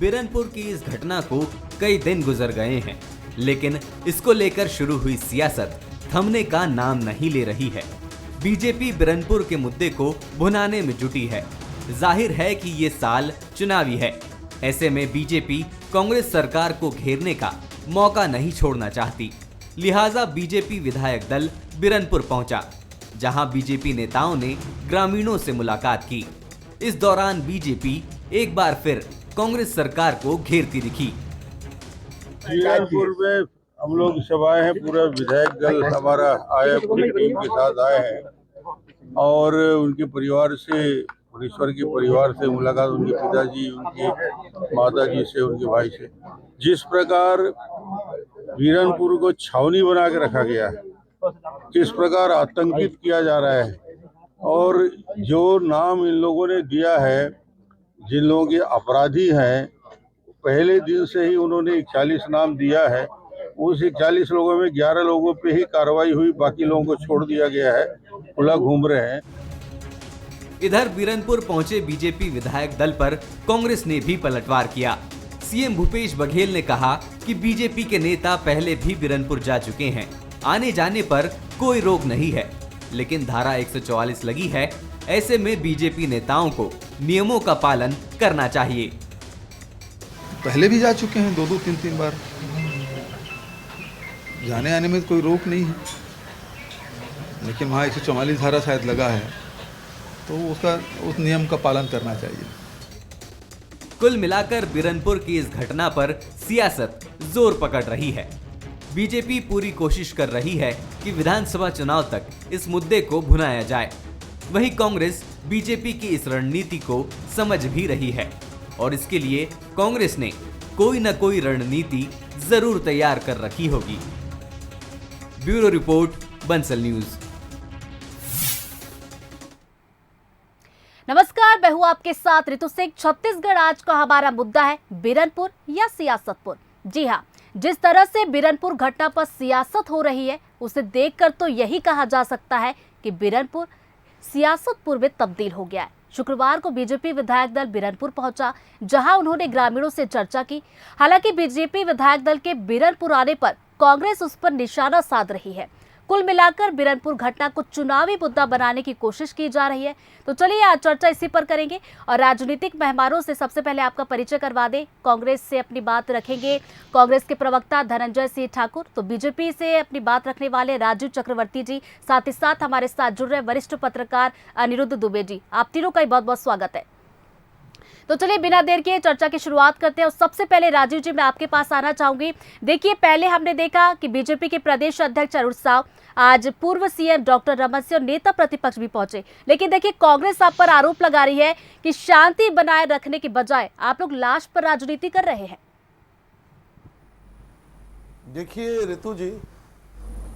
बिरनपुर की इस घटना को कई दिन गुजर गए हैं, लेकिन इसको लेकर शुरू हुई सियासत थमने का नाम नहीं ले रही है। बीजेपी बिरनपुर के मुद्दे को भुनाने में जुटी है। जाहिर है कि ये साल चुनावी है। ऐसे में बीजेपी कांग्रेस सरकार को घेरने का मौका नहीं छोड़ना चाहती। लिहाजा बीजेपी विधायक दल बिरनपुर पहुंचा, जहां बीजेपी नेताओं ने ग्रामीणों से मुलाकात की। इस दौरान बीजेपी एक बार फिर कांग्रेस सरकार को घेरती दिखी। बिरनपुर में हम लोग सब आए हैं, पूरा विधायक दल हमारा आया, पूरी टीम के साथ आए हैं और उनके परिवार से, ईश्वर के परिवार से मुलाकात, उनके पिताजी, उनके माताजी से, उनके भाई से। जिस प्रकार बिरनपुर को छावनी बना के रखा गया है, किस प्रकार आतंकित किया जा रहा है, और जो नाम इन लोगों ने दिया है, जिन लोगों के अपराधी हैं, पहले दिन से ही उन्होंने 41 नाम दिया है। उस 41 लोगों में 11 लोगों पे ही कार्रवाई हुई, बाकी लोगों को छोड़ दिया गया है, खुला घूम रहे हैं। इधर बिरनपुर पहुंचे बीजेपी विधायक दल पर कांग्रेस ने भी पलटवार किया। सीएम भूपेश बघेल ने कहा कि बीजेपी के नेता पहले भी बिरनपुर जा चुके हैं, आने जाने पर कोई रोक नहीं है, लेकिन धारा 144 लगी है। ऐसे में बीजेपी नेताओं को नियमों का पालन करना चाहिए। पहले भी जा चुके हैं, 2-2, 3-3 बार। जाने आने में कोई रोक नहीं है, लेकिन वहाँ 144 धारा शायद लगा है, तो उस नियम का पालन करना चाहिए। कुल मिलाकर बिरनपुर की इस घटना पर सियासत जोर पकड़ रही है। बीजेपी पूरी कोशिश कर रही है कि विधानसभा चुनाव तक इस मुद्दे को भुनाया जाए। वहीं कांग्रेस बीजेपी की इस रणनीति को समझ भी रही है और इसके लिए कांग्रेस ने कोई न कोई रणनीति जरूर तैयार कर रखी होगी। Bureau report, Bansal news. नमस्कार, मैं हूं आपके साथ ऋतु सिंह। छत्तीसगढ़ आज का हमारा मुद्दा है बिरनपुर या सियासतपुर। जी हां, जिस तरह से बिरनपुर घटना पर सियासत हो रही है, उसे देखकर तो यही कहा जा सकता है कि बिरनपुर सियासतपुर में तब्दील हो गया है। शुक्रवार को बीजेपी विधायक दल बिरनपुर पहुंचा, जहां उन्होंने ग्रामीणों से चर्चा की। हालांकि बीजेपी विधायक दल के बिरनपुर आने पर कांग्रेस उस पर निशाना साध रही है। कुल मिलाकर बिरनपुर घटना को चुनावी मुद्दा बनाने की कोशिश की जा रही है। तो चलिए आज चर्चा इसी पर करेंगे और राजनीतिक मेहमानों से सबसे पहले आपका परिचय करवा दें। कांग्रेस से अपनी बात रखेंगे कांग्रेस के प्रवक्ता धनंजय सिंह ठाकुर, तो बीजेपी से अपनी बात रखने वाले राजीव चक्रवर्ती जी, साथ ही साथ हमारे साथ जुड़ रहे वरिष्ठ पत्रकार अनिरुद्ध दुबे जी। आप तीनों का बहुत बहुत स्वागत है। तो चलिए बिना देर किए चर्चा की शुरुआत करते हैं और सबसे पहले राजीव जी, मैं आपके पास आना चाहूंगी। देखिए, पहले हमने देखा कि बीजेपी के प्रदेश अध्यक्ष अरुण साव, आज पूर्व सीएम डॉक्टर रमन सिंह और नेता प्रतिपक्ष भी पहुंचे, लेकिन देखिए कांग्रेस आप पर आरोप लगा रही है कि शांति बनाए रखने के बजाय आप लोग लाश पर राजनीति कर रहे हैं। देखिए ऋतु जी,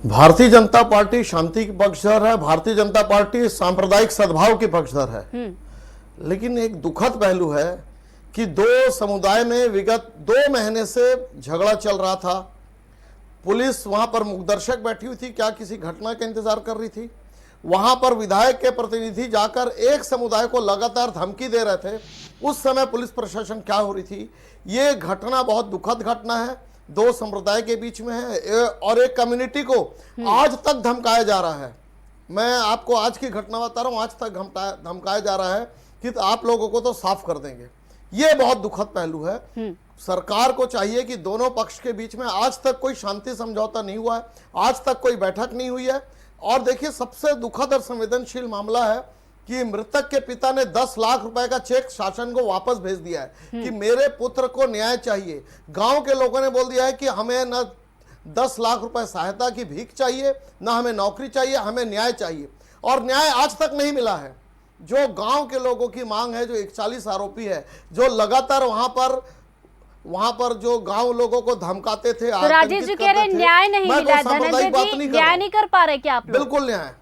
भारतीय जनता पार्टी शांति की पक्षधर है, भारतीय जनता पार्टी सांप्रदायिक सद्भाव की पक्षधर है। लेकिन एक दुखद पहलू है कि दो समुदाय में विगत 2 महीने से झगड़ा चल रहा था। पुलिस वहां पर मुखदर्शक बैठी हुई थी, क्या किसी घटना का इंतजार कर रही थी? वहां पर विधायक के प्रतिनिधि जाकर एक समुदाय को लगातार धमकी दे रहे थे। उस समय पुलिस प्रशासन क्या हो रही थी? ये घटना बहुत दुखद घटना है, 2 संप्रदाय के बीच में है और एक कम्युनिटी को आज तक धमकाया जा रहा है। मैं आपको आज की घटना बता रहा हूं, आज तक धमकाया जा रहा है कि आप लोगों को तो साफ कर देंगे। ये बहुत दुखद पहलू है। सरकार को चाहिए कि दोनों पक्ष के बीच में आज तक कोई शांति समझौता नहीं हुआ है, आज तक कोई बैठक नहीं हुई है। और देखिए, सबसे दुखद और संवेदनशील मामला है कि मृतक के पिता ने 10 लाख रुपए का चेक शासन को वापस भेज दिया है कि मेरे पुत्र को न्याय चाहिए। गांव के लोगों ने बोल दिया है कि हमें न 10 लाख रुपए सहायता की भीख चाहिए, न हमें नौकरी चाहिए, हमें न्याय चाहिए। और न्याय आज तक नहीं मिला है। जो गांव के लोगों की मांग है, जो 41 आरोपी है, जो लगातार वहां पर जो गांव लोगों को धमकाते थे, तो राजीव जी कह रहे न्याय नहीं मिला। धनंजय जी, न्याय नहीं कर पा रहे क्या आप लोग? बिल्कुल न्याय।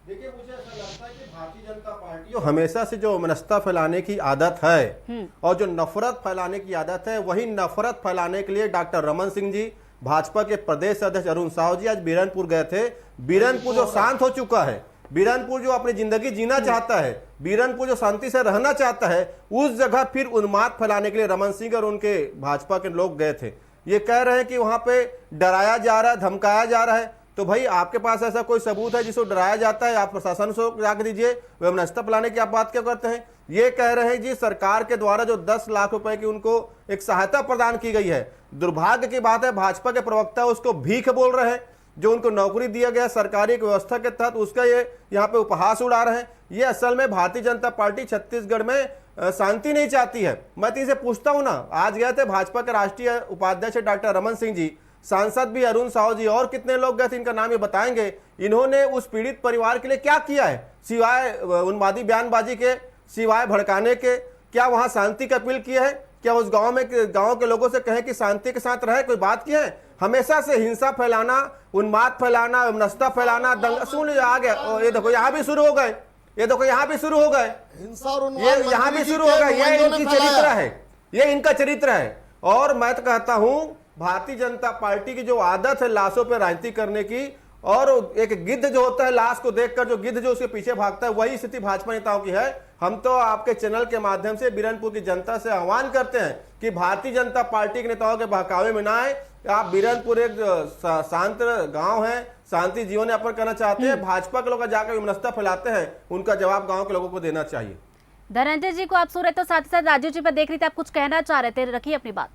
देखिए, मुझे ऐसा लगता है कि भारतीय जनता पार्टी जो हमेशा से जो मनस्ता फैलाने की आदत है और जो नफरत फैलाने की आदत है, वही नफरत फैलाने के लिए डॉक्टर रमन सिंह जी, भाजपा के प्रदेश अध्यक्ष अरुण साव जी आज बिरनपुर गए थे। बिरनपुर जो शांत हो चुका है, बीरनपुर जो अपनी जिंदगी जीना चाहता है, बीरनपुर जो शांति से रहना चाहता है, उस जगह फिर उन्माद फैलाने के लिए रमन सिंह और उनके भाजपा के लोग गए थे। ये कह रहे हैं कि वहां पे डराया जा रहा है, धमकाया जा रहा है। तो भाई आपके पास ऐसा कोई सबूत है जिसको डराया जाता है? आप प्रशासन से जाकर दीजिए, व्यवस्था फैलाने की आप बात क्यों करते हैं? ये कह रहे हैं जी सरकार के द्वारा जो 10 लाख रुपए की उनको एक सहायता प्रदान की गई है। दुर्भाग्य की बात है भाजपा के प्रवक्ता उसको भीख बोल रहे हैं। जो उनको नौकरी दिया गया सरकारी एक व्यवस्था के तहत, उसका ये यहाँ पे उपहास उड़ा रहे हैं। ये असल में भारतीय जनता पार्टी छत्तीसगढ़ में शांति नहीं चाहती है। मैं तो इनसे पूछता हूं ना, आज गए थे भाजपा के राष्ट्रीय उपाध्यक्ष डॉक्टर रमन सिंह जी, सांसद भी अरुण साहू जी, और कितने लोग गए थे, इनका नाम ये बताएंगे। इन्होंने उस पीड़ित परिवार के लिए क्या किया है सिवाय उन्मादी बयानबाजी के, सिवाय भड़काने के? क्या वहां शांति की अपील की है? क्या उस गांव के लोगों से कहें कि शांति के साथ रहे? कोई बात की है? हमेशा से हिंसा फैलाना, उन्माद फैलाना, वैमनस्यता फैलाना, दंगा। सुन आ गया, ये देखो यहाँ भी शुरू हो गए, ये देखो यहाँ भी शुरू हो गए, हिंसा और ये यहाँ भी शुरू हो गए। ये इनकी चरित्र है, ये इनका चरित्र है। और मैं तो कहता हूं भारतीय जनता पार्टी की जो आदत है लाशों पर राजनीति करने की, और एक गिद्ध जो होता है लाश को देखकर जो गिद्ध जो उसके पीछे भागता है, वही स्थिति भाजपा नेताओं की है। हम तो आपके चैनल के माध्यम से बीरनपुर की जनता से आह्वान करते हैं कि भारतीय जनता पार्टी के नेताओं के बहकावे में ना आए। आप बीरनपुर एक शांत गांव है, शांति जीवन यापन करना चाहते हैं, भाजपा के लोग जाकर विमनस्यता फैलाते हैं, उनका जवाब गांव के लोगों को देना चाहिए। धनंजय जी को आप सुन रहे तो साथ ही साथ राजू जी पर देख रही थे, आप कुछ कहना चाह रहे थे, रखिए अपनी बात।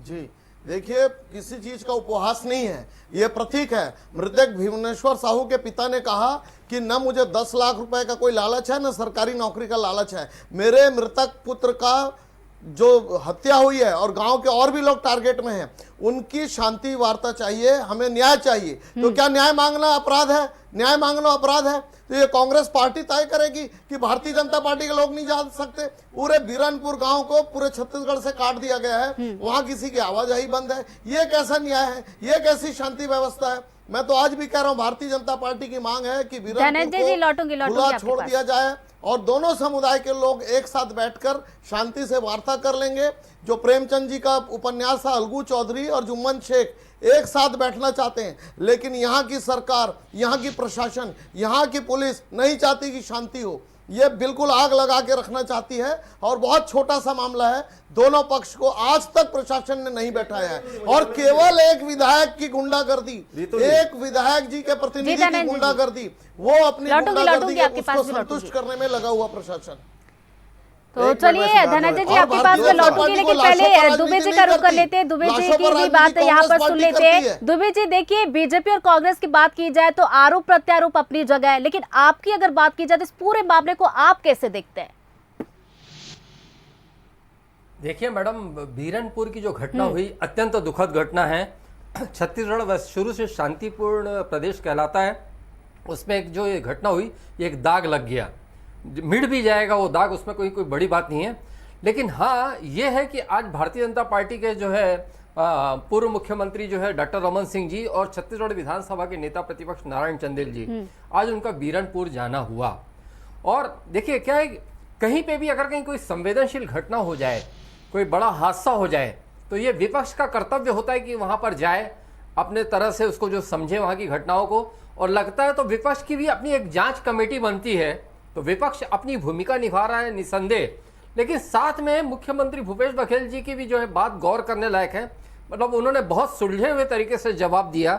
जी देखिए, किसी चीज का उपहास नहीं है, ये प्रतीक है। मृतक भुवनेश्वर साहू के पिता ने कहा कि न मुझे 10 लाख रुपए का कोई लालच है, न सरकारी नौकरी का लालच है। मेरे मृतक पुत्र का जो हत्या हुई है और गांव के और भी लोग टारगेट में हैं, उनकी शांति वार्ता चाहिए, हमें न्याय चाहिए। तो क्या न्याय मांगना अपराध है? न्याय मांगना अपराध है तो ये कांग्रेस पार्टी तय करेगी कि भारतीय जनता पार्टी के लोग नहीं जा सकते। पूरे बीरनपुर गांव को पूरे छत्तीसगढ़ से काट दिया गया है, वहां किसी की आवाजाही बंद है। ये कैसा न्याय है? ये कैसी शांति व्यवस्था है? मैं तो आज भी कह रहा हूं भारतीय जनता पार्टी की मांग है कि बीरनपुर को खुला छोड़ दिया जाए और दोनों समुदाय के लोग एक साथ बैठकर शांति से वार्ता कर लेंगे। जो प्रेमचंद जी का उपन्यास था, अलगू चौधरी और जुम्मन शेख एक साथ बैठना चाहते हैं, लेकिन यहाँ की सरकार, यहाँ की प्रशासन, यहाँ की पुलिस नहीं चाहती कि शांति हो। ये बिल्कुल आग लगा के रखना चाहती है और बहुत छोटा सा मामला है। दोनों पक्ष को आज तक प्रशासन ने नहीं बैठाया है और केवल एक विधायक की गुंडागर्दी, एक विधायक जी के प्रतिनिधि की गुंडागर्दी, वो अपनी गुंडागर्दी उसको संतुष्ट करने में लगा हुआ प्रशासन। तो चलिए धनंजय जी आपके पास में लौटूंगी, लेकिन पहले दुबे जी का रुख कर लेते हैं। दुबे जी की भी बात यहाँ पर सुन लेते हैं। दुबे जी देखिए, बीजेपी और कांग्रेस की बात की जाए तो आरोप प्रत्यारोप अपनी जगह है, लेकिन आपकी अगर बात की जाए तो इस पूरे मामले को आप कैसे देखते हैं? देखिए मैडम, बीरनपुर की जो घटना हुई अत्यंत दुखद घटना है। छत्तीसगढ़ शुरू से शांतिपूर्ण प्रदेश कहलाता है, उसमें एक जो ये घटना हुई, ये एक दाग लग गया। मिट भी जाएगा वो दाग, उसमें कोई बड़ी बात नहीं है। लेकिन हाँ ये है कि आज भारतीय जनता पार्टी के जो है पूर्व मुख्यमंत्री जो है डॉक्टर रमन सिंह जी और छत्तीसगढ़ विधानसभा के नेता प्रतिपक्ष नारायण चंदेल जी, आज उनका बीरनपुर जाना हुआ। और देखिए क्या है, कहीं पे भी अगर कहीं कोई संवेदनशील घटना हो जाए, कोई बड़ा हादसा हो जाए, तो ये विपक्ष का कर्तव्य होता है कि वहां पर जाए, अपने तरह से उसको जो समझे वहां की घटनाओं को। और लगता है तो विपक्ष की भी अपनी एक जांच कमेटी बनती है, तो विपक्ष अपनी भूमिका निभा रहा है निसंदेह। लेकिन साथ में मुख्यमंत्री भूपेश बघेल जी की भी जो है बात गौर करने लायक है। मतलब उन्होंने बहुत सुलझे हुए तरीके से जवाब दिया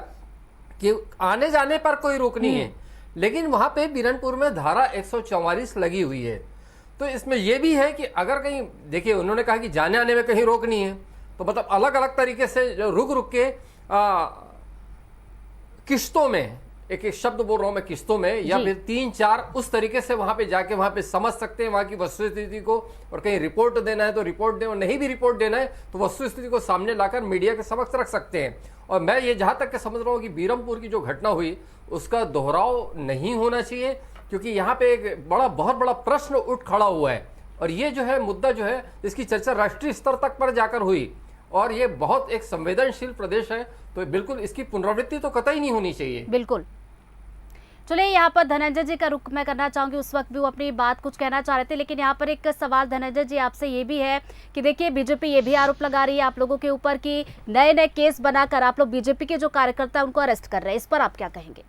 कि आने जाने पर कोई रोक नहीं है, लेकिन वहां पे बीरनपुर में धारा 144 लगी हुई है। तो इसमें यह भी है कि अगर कहीं, देखिए उन्होंने कहा कि जाने आने में कहीं रोक नहीं है, तो मतलब अलग अलग तरीके से जो रुक के किश्तों में, एक शब्द बोल रहा हूं मैं, किस्तों में या फिर 3-4 उस तरीके से वहां पे जाके वहां पे समझ सकते हैं वहां की वस्तुस्थिति को। और कहीं रिपोर्ट देना है तो रिपोर्ट दें, और नहीं भी रिपोर्ट देना है तो वस्तुस्थिति को सामने लाकर मीडिया के समक्ष रख सकते हैं। और मैं ये जहां तक के समझ रहा हूं कि बीरनपुर की जो घटना हुई उसका दोहराव नहीं होना चाहिए, क्योंकि यहाँ पे एक बहुत बड़ा प्रश्न उठ खड़ा हुआ है। और ये जो है मुद्दा जो है, इसकी चर्चा राष्ट्रीय स्तर तक पर जाकर हुई, और ये बहुत एक संवेदनशील प्रदेश है, तो बिल्कुल इसकी पुनरावृत्ति तो कतई नहीं होनी चाहिए। बिल्कुल। चलिए यहाँ पर धनंजय जी का रुख मैं करना चाहूंगी, उस वक्त भी वो अपनी बात कुछ कहना चाह रहे थे, लेकिन यहाँ पर एक सवाल धनंजय जी आपसे ये भी है कि देखिए बीजेपी ये भी आरोप लगा रही है आप लोगों के ऊपर कि नए नए केस बनाकर आप लोग बीजेपी के जो कार्यकर्ता उनको अरेस्ट कर रहे हैं, इस पर आप क्या कहेंगे?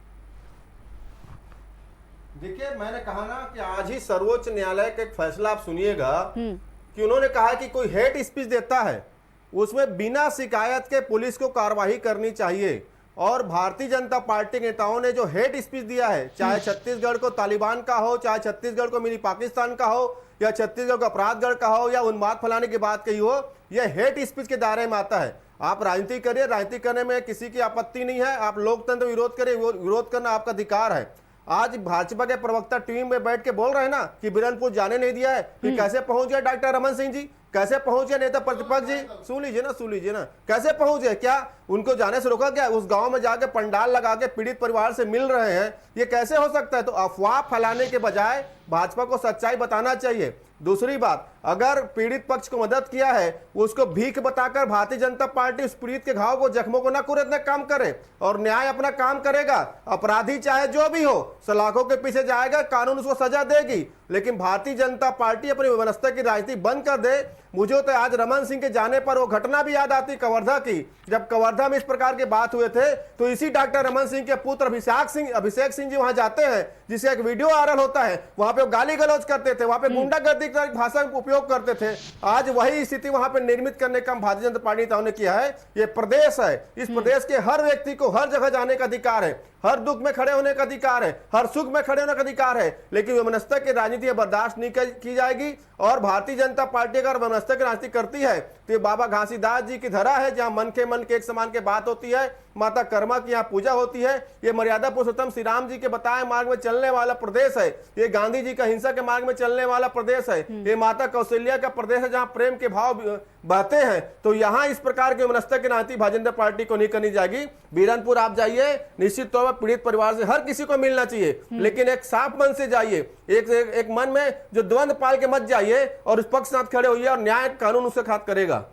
देखिए, मैंने कहा ना कि आज ही सर्वोच्च न्यायालय का एक फैसला आप सुनिएगा कि उन्होंने कहा कि कोई हेट स्पीच देता है उसमें बिना शिकायत के पुलिस को कार्रवाई करनी चाहिए। और भारतीय जनता पार्टी के नेताओं ने जो हेट स्पीच दिया है, चाहे छत्तीसगढ़ को तालिबान का हो, चाहे छत्तीसगढ़ को मिनी पाकिस्तान का हो, या छत्तीसगढ़ को अपराधगढ़ का हो, या उन्माद फैलाने की बात कही हो, यह हेट स्पीच के दायरे में आता है। आप राजनीति करिए, राजनीति करने में किसी की आपत्ति नहीं है, आप लोकतंत्र विरोध करिए, विरोध करना आपका अधिकार है। आज भाजपा के प्रवक्ता टीम में बैठ के बोल रहे हैं ना कि बिरनपुर जाने नहीं दिया है, कि कैसे पहुंच गए डॉक्टर रमन सिंह जी, कैसे पहुंचे नेता प्रतिपक्ष जी, सुन लीजिए ना, कैसे पहुंचे? क्या उनको जाने से रोका? क्या उस गांव में जाके पंडाल लगा के पीड़ित परिवार से मिल रहे हैं? ये कैसे हो सकता है? तो अफवाह फैलाने के बजाय भाजपा को सच्चाई बताना चाहिए। दूसरी बात, अगर पीड़ित पक्ष को मदद किया है, उसको भीख बताकर भारतीय जनता पार्टी उस पीड़ित के घाव को, जख्मों को न कुरेदने काम करे और न्याय अपना काम करेगा। अपराधी चाहे जो भी हो, सलाखों के पीछे जाएगा, कानून उसको सजा देगी। लेकिन भारतीय जनता पार्टी अपनी व्यवस्था की राजनीति बंद कर दे। मुझे तो आज रमन सिंह के जाने पर वो घटना भी याद आती कवर्धा की, जब कवर्धा में इस प्रकार के बात हुए थे, तो इसी डॉक्टर रमन सिंह के पुत्र अभिषेक सिंह जी वहां जाते हैं, जिसका एक वीडियो वायरल होता है। वहां पे गाली गलौज करते थे, वहां पे गुंडागर्दी का भाषा का उपयोग करते थे। आज वही स्थिति वहां पे निर्मित करने का भारतीय जनता पार्टी नेताओं ने किया है। ये प्रदेश है, इस प्रदेश के हर व्यक्ति को हर जगह जाने का अधिकार है, हर दुख में खड़े होने का अधिकार है, हर सुख में खड़े होने का अधिकार है। लेकिन वैमनस्य की राजनीति बर्दाश्त नहीं की जाएगी। और भारतीय जनता पार्टी अगर वैमनस्य की राजनीति करती है तो ये बाबा घासीदास जी की धरा है, जहां मन के एक समान के बात होती है, माता कर्मा की यहाँ पूजा होती है। ये मर्यादा पुरुषोत्तम श्री राम जी के बताए मार्ग में चलने वाला प्रदेश है। ये गांधी जी का हिंसा के मार्ग में चलने वाला प्रदेश है। ये माता कौशल्या का प्रदेश है, जहां प्रेम के भाव बहते हैं। तो यहाँ इस प्रकार की वैमनस्य की राजनीति भारतीय जनता पार्टी को नहीं करनी जाएगी। बिरनपुर आप जाइए, निश्चित तौर पर पीड़ित परिवार से हर किसी को मिलना चाहिए, लेकिन एक साफ मन से जाइए, एक मन में जो द्वंद पाल के मत जाइए, और उस पक्ष साथ खड़े होइए और न्याय कानून उसके साथ करेगा।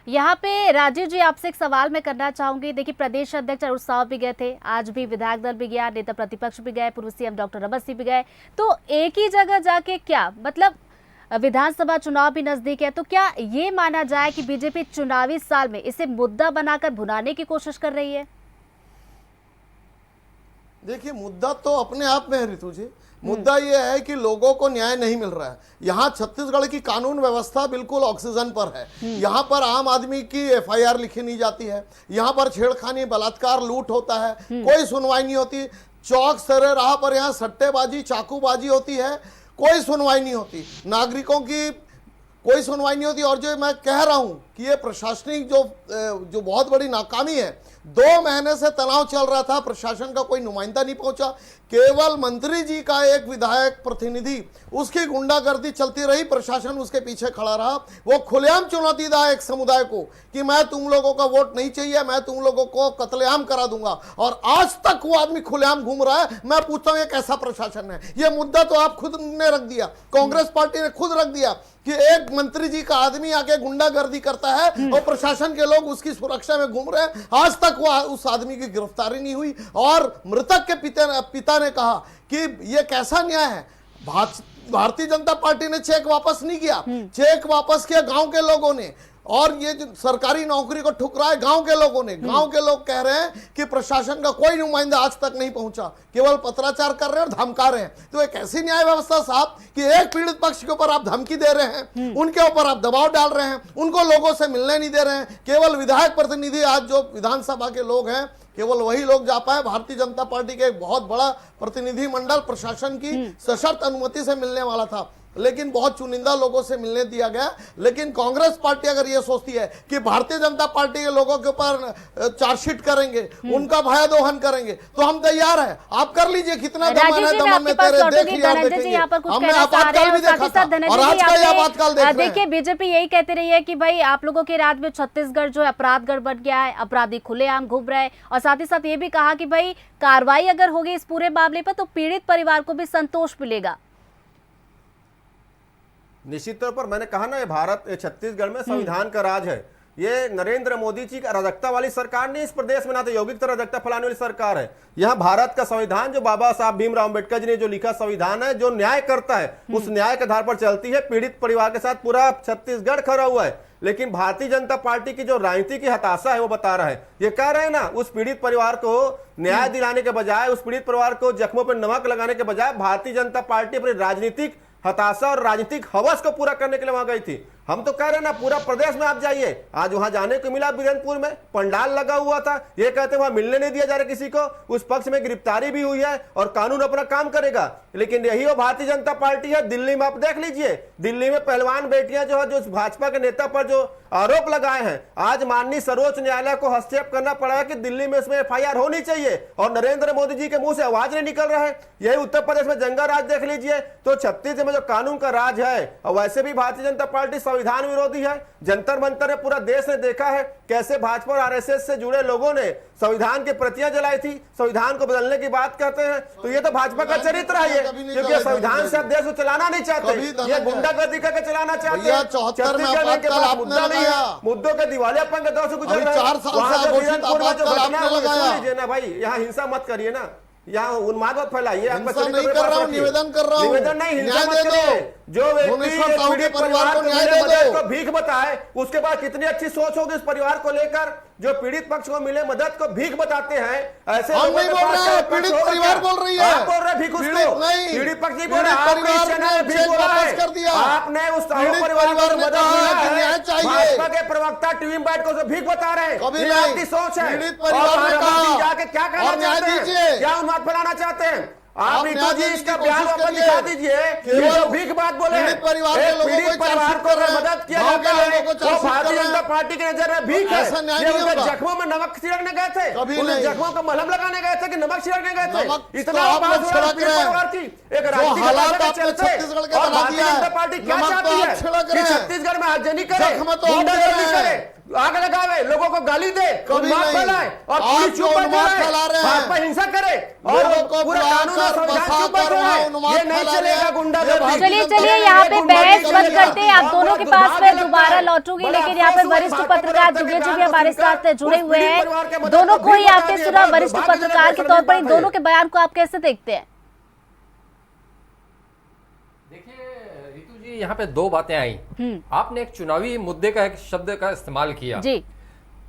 यहाँ पे राजीव जी, आपसे एक सवाल मैं करना चाहूंगी। देखिए, प्रदेश अध्यक्ष अरुण साव भी गए थे, आज भी विधायक दल भी गया, नेता प्रतिपक्ष भी गए, पूर्व सीएम डॉक्टर रमन सिंह भी गए। तो एक ही जगह जाके क्या मतलब, विधानसभा चुनाव भी नजदीक है, तो क्या ये माना जाए कि बीजेपी चुनावी साल में इसे मुद्दा बनाकर भुनाने की कोशिश कर रही है? देखिए, मुद्दा तो अपने आप में है ऋतु जी। मुद्दा यह है कि लोगों को न्याय नहीं मिल रहा है। यहाँ छत्तीसगढ़ की कानून व्यवस्था बिल्कुल ऑक्सीजन पर है। यहाँ पर आम आदमी की एफआईआर लिखी नहीं जाती है, यहाँ पर छेड़खानी, बलात्कार, लूट होता है, कोई सुनवाई नहीं होती। चौक सरे राह पर यहाँ सट्टेबाजी, चाकूबाजी होती है, कोई सुनवाई नहीं होती, नागरिकों की कोई सुनवाई नहीं होती। और जो मैं कह रहा हूं कि ये प्रशासनिक जो बहुत बड़ी नाकामी है, 2 महीने से तनाव चल रहा था, प्रशासन का कोई नुमाइंदा नहीं पहुंचा, केवल मंत्री जी का एक विधायक प्रतिनिधि, उसकी गुंडागर्दी चलती रही, प्रशासन उसके पीछे खड़ा रहा। वो खुलेआम चुनौती दा एक समुदाय को कि मैं तुम लोगों का वोट नहीं चाहिए, मैं तुम लोगों को कत्लेआम करा दूंगा, और आज तक वो आदमी खुलेआम घूम रहा है। मैं पूछता हूं, ये कैसा प्रशासन है? ये मुद्दा तो आप खुद ने रख दिया, कांग्रेस पार्टी ने खुद रख दिया कि एक मंत्री जी का आदमी आके गुंडागर्दी करता है और प्रशासन के लोग उसकी सुरक्षा में घूम रहे हैं। आज तक वो उस आदमी की गिरफ्तारी नहीं हुई। और मृतक के पिता ने कहा कि ये कैसा न्याय है? भारतीय जनता पार्टी ने चेक वापस नहीं किया, चेक वापस किया गांव के लोगों ने। और ये जो सरकारी नौकरी को ठुकराए गांव के लोगों ने। गांव के लोग कह रहे हैं कि प्रशासन का कोई नुमाइंदा आज तक नहीं पहुंचा, केवल पत्राचार कर रहे हैं और धमका रहे हैं। तो एक ऐसी न्याय व्यवस्था साहब कि एक पीड़ित पक्ष के ऊपर आप धमकी दे रहे हैं, उनके ऊपर आप दबाव डाल रहे हैं, उनको लोगों से मिलने नहीं दे रहे हैं। केवल विधायक प्रतिनिधि, आज जो विधानसभा के लोग हैं, केवल वही लोग जा पाए। भारतीय जनता पार्टी के एक बहुत बड़ा प्रतिनिधि मंडल प्रशासन की सशर्त अनुमति से मिलने वाला था, लेकिन बहुत चुनिंदा लोगों से मिलने दिया गया। लेकिन कांग्रेस पार्टी अगर ये सोचती है कि भारतीय जनता पार्टी के लोगों के ऊपर चार्जशीट करेंगे, उनका भया दोहन करेंगे, तो हम तैयार हैं। आप कर लीजिए, कितना दमन है, दमन में तेरे देख लिया, हमने आपातकाल भी देखा था और आज का आपातकाल देख रहे हैं। देखिए, बीजेपी यही कहती रही है कि भाई आप लोगों के राज्य में छत्तीसगढ़ जो अपराधगढ़ बन गया है, अपराधी खुलेआम घूम रहे हैं, और साथ ही साथ ये भी कहा कि भाई कार्रवाई अगर होगी इस पूरे मामले पर तो पीड़ित परिवार को भी संतोष मिलेगा। निश्चित तौर पर मैंने कहा ना, ये छत्तीसगढ़ में संविधान का राज है। ये नरेंद्र मोदी जी की अराजकता वाली सरकार नहीं, इस प्रदेश में ना तो योगी की अराजकता फैलाने वाली सरकार है। यहाँ भारत का संविधान जो बाबा साहब भीमराव अम्बेडकर जी ने जो लिखा संविधान है, जो न्याय करता है, उस न्याय के आधार पर चलती है। पीड़ित परिवार के साथ पूरा छत्तीसगढ़ खड़ा हुआ है, लेकिन भारतीय जनता पार्टी की जो राजनीति की हताशा है वो बता रहा है। ये कह रहे हैं ना, उस पीड़ित परिवार को न्याय दिलाने के बजाय, उस पीड़ित परिवार को जख्मों पर नमक लगाने के बजाय भारतीय जनता पार्टी अपनी राजनीतिक हताशा और राजनीतिक हवस को पूरा करने के लिए वहां गई थी। हम तो कह रहे हैं ना, पूरा प्रदेश में आप जाइए, आज वहां जाने को मिला, बीरनपुर में पंडाल लगा हुआ था। ये कहते वहां मिलने नहीं दिया जा रहा किसी को, उस पक्ष में गिरफ्तारी भी हुई है और कानून अपना काम करेगा। लेकिन यही वो भारतीय जनता पार्टी है। दिल्ली में आप देख लीजिए, दिल्ली में पहलवान बेटियां जो है, जो भाजपा के नेता पर जो आरोप लगाए हैं, आज माननीय सर्वोच्च न्यायालय को हस्तक्षेप करना पड़ा है कि दिल्ली में इसमें FIR होनी चाहिए, और नरेंद्र मोदी जी के मुंह से आवाज नहीं निकल रहा है। यही उत्तर प्रदेश में जंगा राज देख लीजिए, तो छत्तीसगढ़ में जो कानून का राज है, और वैसे भी भारतीय जनता पार्टी संविधान विरोधी है। जंतर मंतर में पूरा देश ने देखा है कैसे भाजपा और RSS से जुड़े लोगों ने संविधान की प्रतियां जलाई थी, संविधान को बदलने की बात कहते हैं। तो ये तो भाजपा का चरित्र है, ये क्योंकि संविधान से आप देश को चलाना नहीं चाहते, ये गुंडागर्दी करके चलाना चाहते हैं। छत्तीसगढ़ के पास मुद्दा नहीं है, मुद्दों के दिवालियापन के दौर से गुजर रहे हैं। ना भाई, यहाँ हिंसा मत करिए ना, यहाँ उन्माद मत फैलाइए। निवेदन कर रहा हूँ, निवेदन नहीं, हिंसा मत करिए। जो व्यक्ति परिवार को मदद को भीख बताए, उसके बाद कितनी अच्छी सोच होगी इस परिवार को लेकर। जो पीड़ित पक्ष को मिले मदद को भीख बताते हैं, ऐसे हम नहीं बोल रहे हैं, पीड़ित परिवार बोल रही है। आप बोल रहे भीख, उसको पीड़ित पक्ष नहीं बोल रहे, आपने उस परिवार को मदद मिला है। भाजपा के प्रवक्ता टीवी में बैठ कर भीख बता रहे हैं, ये आपकी सोच है। जाके क्या कहना चाहते हैं, क्या उन्माद फैलाना चाहते हैं आप? ऋतु जी, इसका बयान वापस दिखा दीजिए। ये जो भीख बात बोले, पीड़ित परिवार को मदद किया जाता है, वो भारतीय जनता पार्टी की नजर में भीख है। ये उनके जख्मों में नमक छिड़कने गए थे, उन जख्मों को मलहम लगाने गए थे कि नमक छिड़कने गए थे। इतना परिवार की एक राजनीतिक चलते, और भारतीय जनता पार्टी क्या चाहती है कि छत्तीसगढ़ में आगजनी करे, गुंडागर्दी करे, आग लगावे, लोगों को गाली दे, उन्माद फैलाए, और पुलिस चुप बैठे, भाजपा हिंसा करे, और पूरा कानून और संविधान चुप बैठ रहा है। ये नहीं चलेगा गुंडागर्दी। चलिए यहाँ पे बहस बंद करते हैं, आप दोनों के पास मैं दोबारा लौटूंगी, लेकिन यहाँ पे वरिष्ठ पत्रकार दुबे जी भी हमारे साथ जुड़े हुए हैं। दोनों को ही आपने सुना, वरिष्ठ पत्रकार के तौर पर इन दोनों के बयान को आप कैसे देखते हैं? यहाँ पे दो बातें आई। आपने एक चुनावी मुद्दे का एक शब्द का इस्तेमाल किया जी।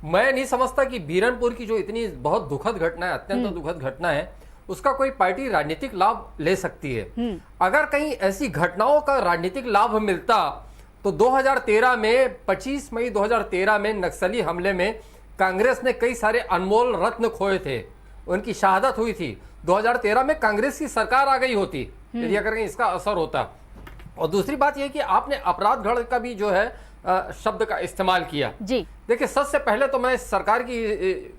मैं नहीं समझता कि बीरनपुर की जो इतनी बहुत दुखद घटना है, अत्यंत दुखद घटना है, उसका कोई पार्टी राजनीतिक लाभ ले सकती है। अगर कहीं ऐसी घटनाओं का राजनीतिक लाभ मिलता तो 2013 में 25 मई 2013 में नक्सली हमले में कांग्रेस ने कई सारे अनमोल रत्न खोए थे, उनकी शहादत हुई थी। 2013 में कांग्रेस की सरकार आ गई होती यदि अगर कहीं इसका असर होता। और दूसरी बात यह कि आपने अपराध गढ़ का भी जो है शब्द का इस्तेमाल किया जी। देखिए, सबसे पहले तो मैं इस सरकार की,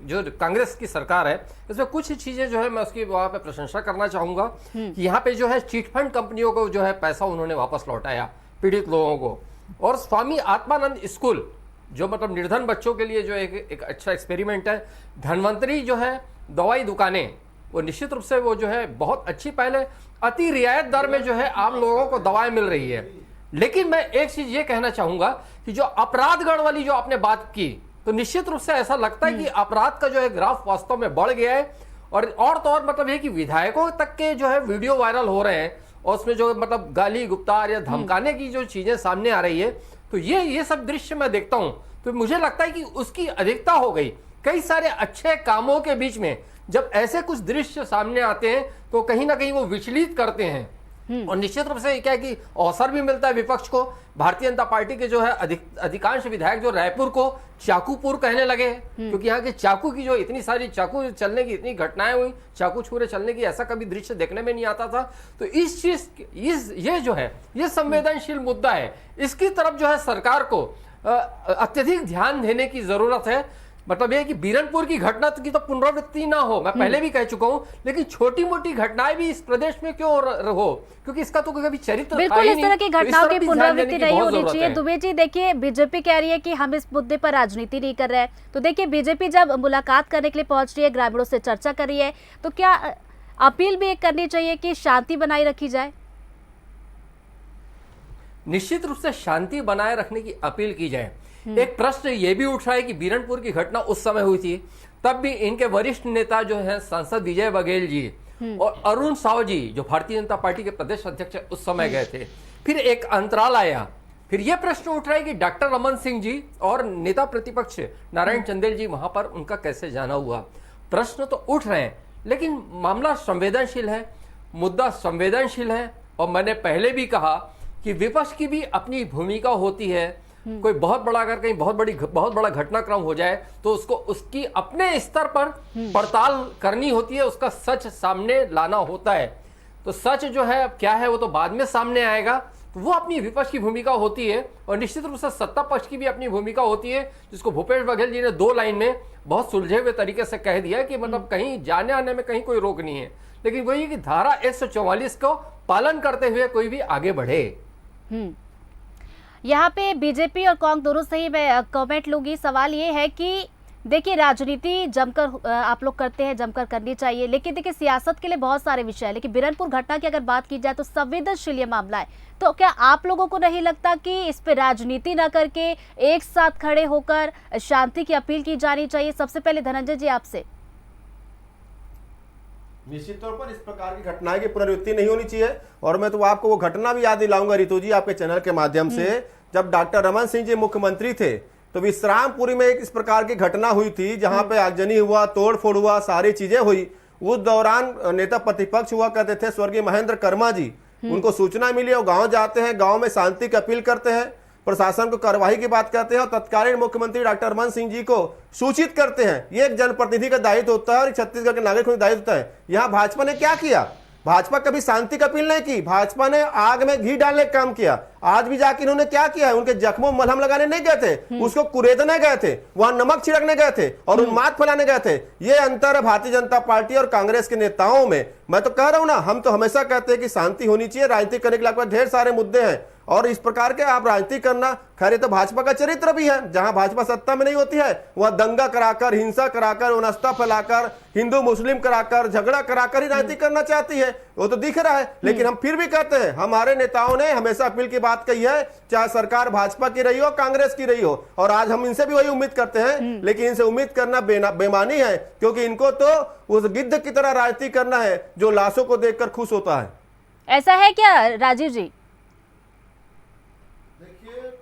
जो कांग्रेस की सरकार है, इसमें कुछ चीजें जो है मैं उसकी वहां पे प्रशंसा करना चाहूंगा कि यहाँ पे जो है चिट फंड कंपनियों को जो है पैसा उन्होंने वापस लौटाया पीड़ित लोगों को, और स्वामी आत्मानंद स्कूल जो मतलब निर्धन बच्चों के लिए जो एक अच्छा एक्सपेरिमेंट है। धनवंतरी जो है दवाई दुकानें, वो निश्चित रूप से वो जो है बहुत अच्छी पहले अति रियायत दर में जो है आम लोगों को दवाएं मिल रही है। लेकिन मैं एक चीज ये कहना चाहूंगा कि जो अपराधगढ़ वाली जो आपने बात की, तो निश्चित रूप से ऐसा लगता है कि अपराध का जो है ग्राफ वास्तव में बढ़ गया है। और तो और मतलब ये कि विधायकों तक के जो है वीडियो वायरल हो रहे हैं, और उसमें जो मतलब गाली गुप्तार या धमकाने की जो चीजें सामने आ रही है, तो ये सब दृश्य मैं देखता हूं तो मुझे लगता है कि उसकी अधिकता हो गई। कई सारे अच्छे कामों के बीच में जब ऐसे कुछ दृश्य सामने आते हैं तो कहीं ना कहीं वो विचलित करते हैं, और निश्चित रूप से क्या है कि अवसर भी मिलता है विपक्ष को। भारतीय जनता पार्टी के जो है अधिकांश विधायक जो रायपुर को चाकूपुर कहने लगे, क्योंकि यहाँ के चाकू की जो इतनी सारी चाकू चलने की इतनी घटनाएं हुई, चाकू छुरे चलने की, ऐसा कभी दृश्य देखने में नहीं आता था। तो इस चीज ये जो है ये संवेदनशील मुद्दा है, इसकी तरफ जो है सरकार को अत्यधिक ध्यान देने की जरूरत है। मतलब ये कि बीरनपुर की घटना की तो पुनरावृत्ति ना हो, मैं पहले भी कह चुका हूं, लेकिन छोटी मोटी घटनाएं भी इस प्रदेश में क्यों हो, क्योंकि इसका तो कभी चरित्र बिल्कुल इस तरह की घटनाओं की पुनरावृत्ति नहीं होनी चाहिए। दुबे जी, देखिए बीजेपी कह रही है कि हम इस मुद्दे पर राजनीति नहीं कर रहे हैं, तो देखिए बीजेपी जब मुलाकात करने के लिए पहुंच रही है, ग्रामीणों से चर्चा कर रही है, तो क्या अपील भी करनी चाहिए कि शांति बनाए रखी जाए? निश्चित रूप से शांति बनाए रखने की अपील की जाए। एक प्रश्न ये भी उठ रहा है कि बीरनपुर की घटना उस समय हुई थी, तब भी इनके वरिष्ठ नेता जो है सांसद विजय बघेल जी और अरुण साव जी जो भारतीय जनता पार्टी के प्रदेश अध्यक्ष उस समय गए थे। फिर एक अंतराल आया, फिर यह प्रश्न उठ रहा है कि डॉक्टर रमन सिंह जी और नेता प्रतिपक्ष नारायण चंदेल जी वहां पर उनका कैसे जाना हुआ। प्रश्न तो उठ रहे हैं, लेकिन मामला संवेदनशील है, मुद्दा संवेदनशील है। और मैंने पहले भी कहा कि विपक्ष की भी अपनी भूमिका होती है। कोई बहुत बड़ा अगर कहीं बहुत बड़ा घटनाक्रम हो जाए तो उसको उसकी अपने स्तर पर पड़ताल करनी होती है, उसका सच सामने लाना होता है। तो सच जो है क्या है वो तो बाद में सामने आएगा। तो वो अपनी विपक्ष की भूमिका होती है और निश्चित रूप से सत्ता पक्ष की भी अपनी भूमिका होती है, जिसको भूपेश बघेल जी ने 2 लाइन में बहुत सुलझे हुए तरीके से कह दिया कि मतलब कहीं जाने आने में कहीं कोई रोक नहीं है, लेकिन वही कि धारा 144 को पालन करते हुए कोई भी आगे बढ़े। यहाँ पे बीजेपी और कांग्रेस दोनों से ही मैं कमेंट लूंगी। सवाल ये है कि देखिए राजनीति जमकर आप लोग करते हैं, जमकर करनी चाहिए, लेकिन देखिए सियासत के लिए बहुत सारे विषय है। लेकिन बीरनपुर घटना की अगर बात की जाए तो संवेदनशील ये मामला है। तो क्या आप लोगों को नहीं लगता कि इस पे राजनीति ना करके एक साथ खड़े होकर शांति की अपील की जानी चाहिए? सबसे पहले धनंजय जी आपसे। निश्चित तौर पर इस प्रकार की घटनाएं की पुनरावृत्ति नहीं होनी चाहिए। और मैं तो आपको वो घटना भी याद दिलाऊंगा रितु जी आपके चैनल के माध्यम से, जब डॉक्टर रमन सिंह जी मुख्यमंत्री थे तो विश्रामपुरी में एक इस प्रकार की घटना हुई थी जहां पे आगजनी हुआ, तोड़फोड़ हुआ, सारी चीजें हुई। उस दौरान नेता प्रतिपक्ष हुआ करते थे स्वर्गीय महेंद्र कर्मा जी, उनको सूचना मिली और गांव जाते हैं, गांव में शांति की अपील करते हैं, प्रशासन को कार्रवाई की बात करते हैं और तत्कालीन मुख्यमंत्री डॉक्टर रमन सिंह जी को सूचित करते हैं। ये एक जनप्रतिनिधि का दायित्व होता है और छत्तीसगढ़ के नागरिक का दायित्व होता है। यहाँ भाजपा ने क्या किया? भाजपा कभी शांति की अपील नहीं की, भाजपा ने आग में घी डालने का काम किया। आज भी जाके इन्होंने क्या किया है, उनके जख्मों में मलहम लगाने नहीं गए थे, उसको कुरेदने गए थे, वहां नमक छिड़कने गए थे और उन्माद फैलाने गए थे। ये अंतर है भारतीय जनता पार्टी और कांग्रेस के नेताओं में। मैं तो कह रहा हूं ना, हम तो हमेशा कहते हैं कि शांति होनी चाहिए, राजनीति करने के लिए आपके पास ढेर सारे मुद्दे हैं और इस प्रकार के आप राजनीति करना, खैर तो भाजपा का चरित्र भी है। जहां भाजपा सत्ता में नहीं होती है वहां दंगा कराकर, हिंसा कराकर, अनास्था फैलाकर, हिंदू मुस्लिम कराकर, झगड़ा कराकर ही राजनीति करना चाहती है, वो तो दिख रहा है। लेकिन हम फिर भी कहते हैं, हमारे नेताओं ने हमेशा अपील की बात कही है, चाहे सरकार भाजपा की रही हो, कांग्रेस की रही हो, और आज हम इनसे भी वही उम्मीद करते हैं। लेकिन इनसे उम्मीद करना बेमानी है, क्योंकि इनको तो उस गिद्ध की तरह राजनीति करना है जो लाशों को देखकर खुश होता है। ऐसा है क्या राजीव जी?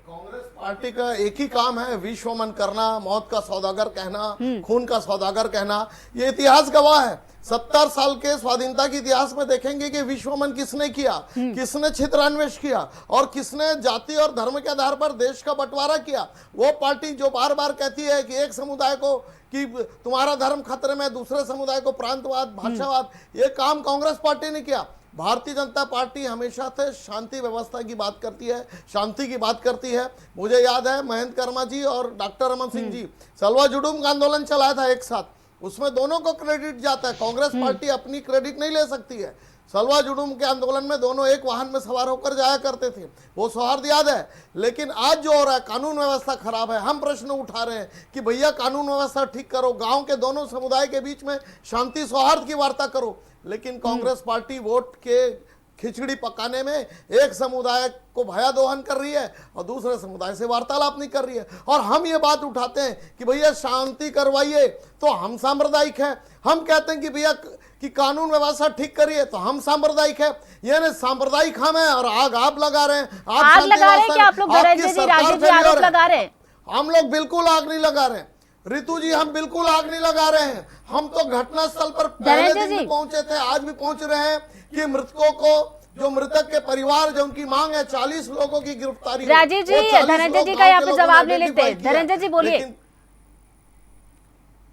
कांग्रेस पार्टी का एक ही काम है, विश्वमन करना, मौत का सौदागर कहना, खून का सौदागर कहना। ये इतिहास गवाह है। 70 साल के स्वाधीनता के इतिहास में देखेंगे कि विश्वमन किसने किया, किसने क्षेत्रान्वेष किया और किसने जाति और धर्म के आधार पर देश का बंटवारा किया। वो पार्टी जो बार बार कहती है कि एक समुदाय को कि तुम्हारा धर्म खतरे में, दूसरे समुदाय को प्रांतवाद, भाषावाद, ये काम कांग्रेस पार्टी ने किया। भारतीय जनता पार्टी हमेशा से शांति व्यवस्था की बात करती है, शांति की बात करती है। मुझे याद है महेंद्र कर्मा जी और डॉक्टर रमन सिंह जी सलवा जुडूम का आंदोलन चलाया था एक साथ, उसमें दोनों को क्रेडिट जाता है। कांग्रेस पार्टी अपनी क्रेडिट नहीं ले सकती है। सलवा जुडूम के आंदोलन में दोनों एक वाहन में सवार होकर जाया करते थे, वो सौहार्द याद है। लेकिन आज जो हो रहा है, कानून व्यवस्था खराब है। हम प्रश्न उठा रहे हैं कि भैया कानून व्यवस्था ठीक करो, गांव के दोनों समुदाय के बीच में शांति सौहार्द की वार्ता करो। लेकिन कांग्रेस पार्टी वोट के खिचड़ी पकाने में एक समुदाय को भयादोहन कर रही है और दूसरे समुदाय से वार्तालाप नहीं कर रही है। और हम ये बात उठाते हैं कि भैया शांति करवाइए, तो हम सांप्रदायिक हैं। हम कहते हैं कि भैया कि कानून व्यवस्था ठीक करिए, तो हम सांप्रदायिक है। ये सांप्रदायिक हम है और आग आप लगा रहे हैं। आग लगा रहे हैं क्या आप लोग? धनंजय जी, राजीव जी आरोप लगा रहे हैं। हम लोग बिल्कुल आग नहीं लगा रहे हैं रितु जी, हम बिल्कुल आग नहीं लगा रहे हैं। हम तो घटनास्थल पर पहले दिन में पहुंचे थे, आज भी पहुंच रहे हैं कि मृतकों को, जो मृतक के परिवार, जो उनकी मांग है 40 लोगों की गिरफ्तारी। राजीव जी, धनंजय जी का यहाँ पे जवाब ले लेते हैं। धनंजय जी बोलिए।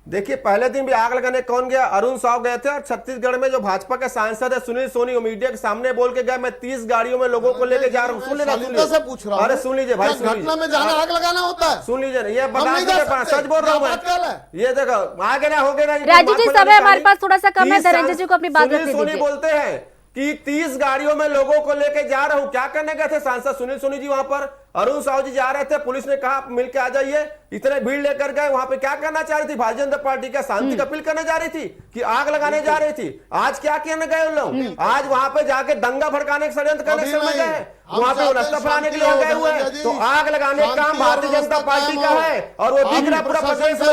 देखिए, पहले दिन भी आग लगाने कौन गया? अरुण साव गए थे। और छत्तीसगढ़ में जो भाजपा के सांसद है सुनील सोनी, मीडिया के सामने बोल के गए, मैं 30 गाड़ियों में लोगों को लेके जा रहा हूँ। सुन लीजिए, अरे सुन लीजिए भाई, घटना में जाना आग लगाना होता है। सुन लीजिए, ये सच बोल रहा हूँ। ये देखो आगे ना हो गया ना। राजीव जी, समय हमारे पास थोड़ा सा कम है, धनंजय जी को अपनी बात रखने दीजिए। सोनी बोलते हैं कि 30 गाड़ियों में लोगों को लेके जा रहा हूं। क्या करने गए थे सांसद सुनील सोनी जी? वहां पर अरुण साहू जी जा रहे थे, पुलिस ने कहा मिलके आ जाइए, इतने भीड़ लेकर गए। वहां पे क्या करना चाह रही थी भारतीय जनता पार्टी? का शांति की अपील करने जा रही थी कि आग लगाने जा रही थी? आज क्या करने गए उन लोग? आज वहां पे जाके दंगा भड़काने के षड्यंत्र करने समय गए हैं। वहाँ पे रास्ता फैलाने के लिए यहाँ गए हुए हैं। तो आग लगाने का काम भारतीय जनता पार्टी का है और वो दिख रहा है पूरा प्रदेश में।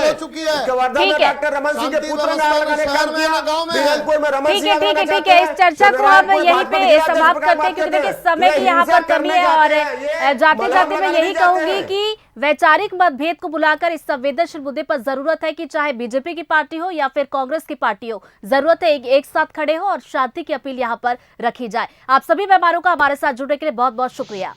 वर्धा में डॉक्टर रमन सिंह के पुत्र ने आग लगाने का काम किया, बीरनपुर में रमन सिंह ठीक है, इस चर्चा को हम यहीं पे समाप्त करते हैं क्योंकि देखिए समय की यहाँ पर कमी है। और जाते जाते मैं यही कहूंगी कि वैचारिक मतभेद को बुलाकर इस संवेदनशील मुद्दे पर जरूरत है कि चाहे बीजेपी की पार्टी हो या फिर कांग्रेस की पार्टी हो, जरूरत है एक साथ खड़े हो और शांति की अपील यहाँ पर रखी जाए। आप सभी मेहमानों का हमारे साथ जुड़ने के लिए बहुत बहुत शुक्रिया।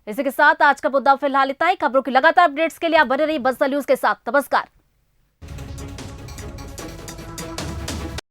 इसी के साथ आज का मुद्दा फिलहाल इतना ही। खबरों की लगातार अपडेट्स के लिए आप बने रहिए बज़ न्यूज़ के साथ। नमस्कार।